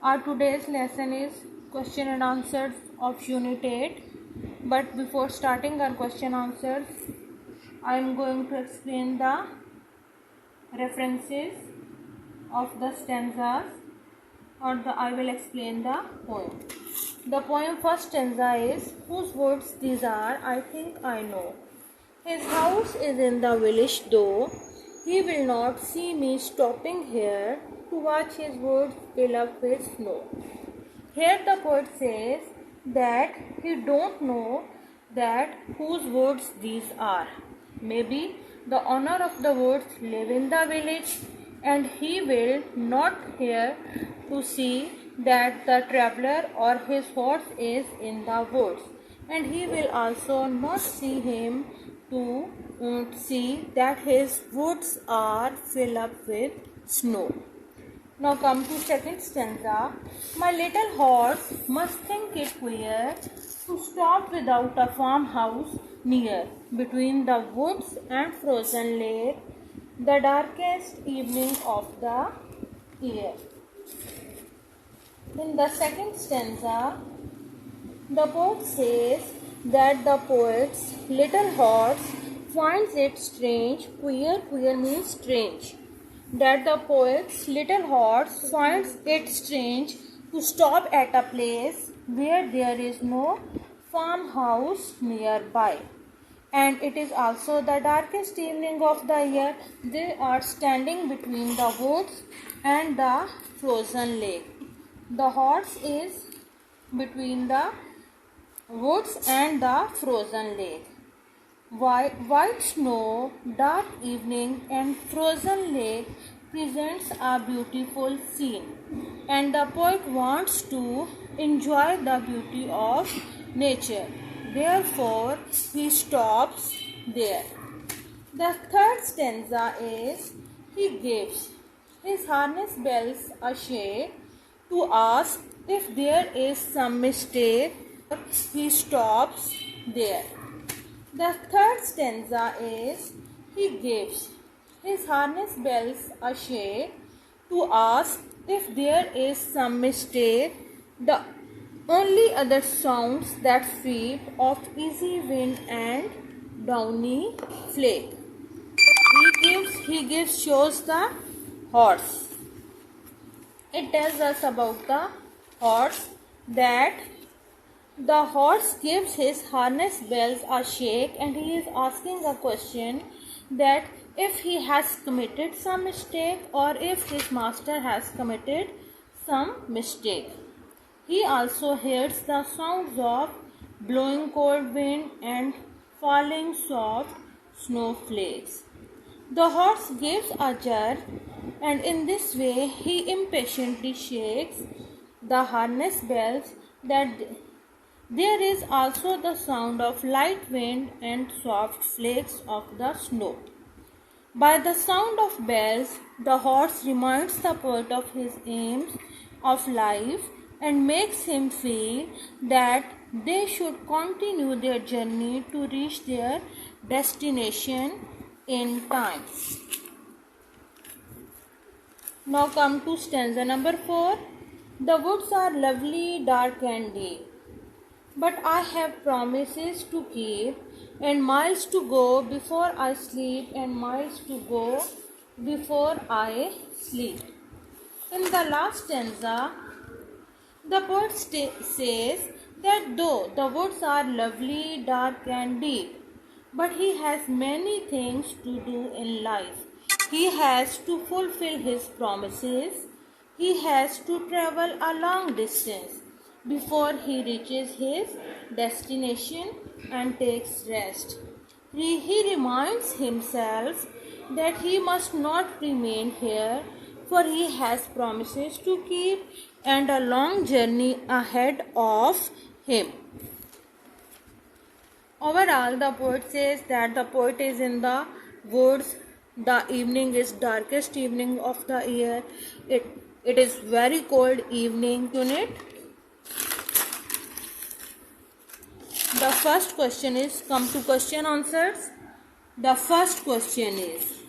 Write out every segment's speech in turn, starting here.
Our today's lesson is question and answers of Unit 8. But before starting our question answers, I am going to explain the references of the stanzas, or I will explain the poem. The poem first stanza is, whose words these are, I think I know. His house is in the village, though he will not see me stopping here to watch his woods fill up with snow. Here the poet says that he don't know that whose woods these are. Maybe the owner of the woods live in the village, and he will not here to see that the traveler or his horse is in the woods, and he will also not see him to see that his woods are filled up with snow. Now come to second stanza. My little horse must think it queer to stop without a farmhouse near, between the woods and frozen lake, the darkest evening of the year. In the second stanza, the poet says that the poet's little horse finds it strange. Queer means strange. That the poet's little horse finds it strange to stop at a place where there is no farmhouse nearby. And it is also the darkest evening of the year. They are standing between the woods and the frozen lake. The horse is between the woods and the frozen lake. White snow, dark evening, and frozen lake presents a beautiful scene, and the poet wants to enjoy the beauty of nature. Therefore, he stops there. The third stanza is, he gives his harness bells a shake to ask if there is some mistake. He stops there. The third stanza is, he gives his harness bells a shake to ask if there is some mistake. The only other sounds that feed of easy wind and downy flake. He gives shows the horse. It tells us about the horse that the horse gives his harness bells a shake, and he is asking a question that if he has committed some mistake or if his master has committed some mistake. He also hears the sounds of blowing cold wind and falling soft snowflakes. The horse gives a jerk, and in this way he impatiently shakes the harness bells. That there is also the sound of light wind and soft flakes of the snow. By the sound of bells, the horse reminds the poet of his aims of life and makes him feel that they should continue their journey to reach their destination in time. Now come to stanza number 4. The woods are lovely, dark and deep, but I have promises to keep, and miles to go before I sleep, and miles to go before I sleep. In the last stanza, the poet says that though the woods are lovely, dark and deep, but he has many things to do in life. He has to fulfill his promises. He has to travel a long distance before he reaches his destination and takes rest. He reminds himself that he must not remain here, for he has promises to keep and a long journey ahead of him. Overall, the poet says that the poet is in the woods. The evening is darkest evening of the year. It is very cold evening. Unit. The first question is, come to question answers. The first question is,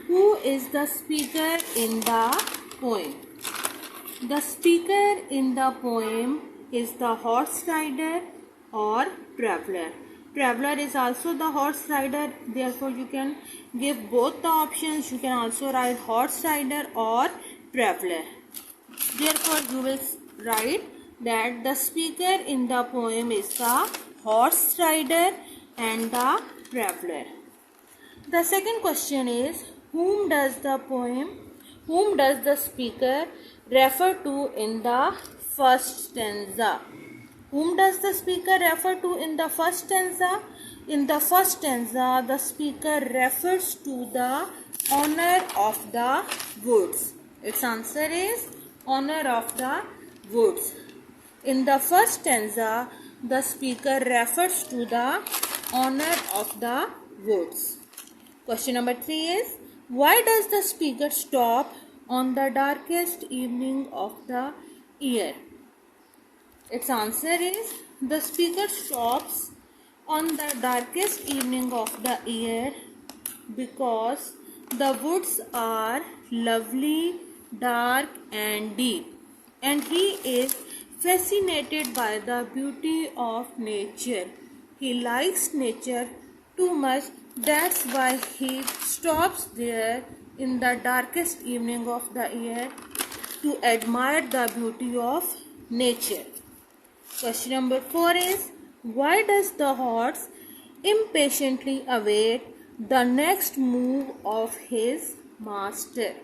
who is the speaker in the poem? The speaker in the poem is the horse rider or traveler. Traveler is also the horse rider, therefore you can give both the options. You can also write horse rider or traveler. Therefore you will write that the speaker in the poem is the horse rider and the traveler. The second question is, whom does the speaker refer to in the first stanza? Whom does the speaker refer to in the first stanza? In the first stanza, the speaker refers to the owner of the woods. Its answer is owner of the woods. In the first stanza, the speaker refers to the owner of the woods. Question number 3 is, why does the speaker stop on the darkest evening of the year? Its answer is, the speaker stops on the darkest evening of the year because the woods are lovely, dark and deep, and he is fascinated by the beauty of nature. He likes nature too much, that's why he stops there in the darkest evening of the year to admire the beauty of nature. Question number 4 is, why does the horse impatiently await the next move of his master?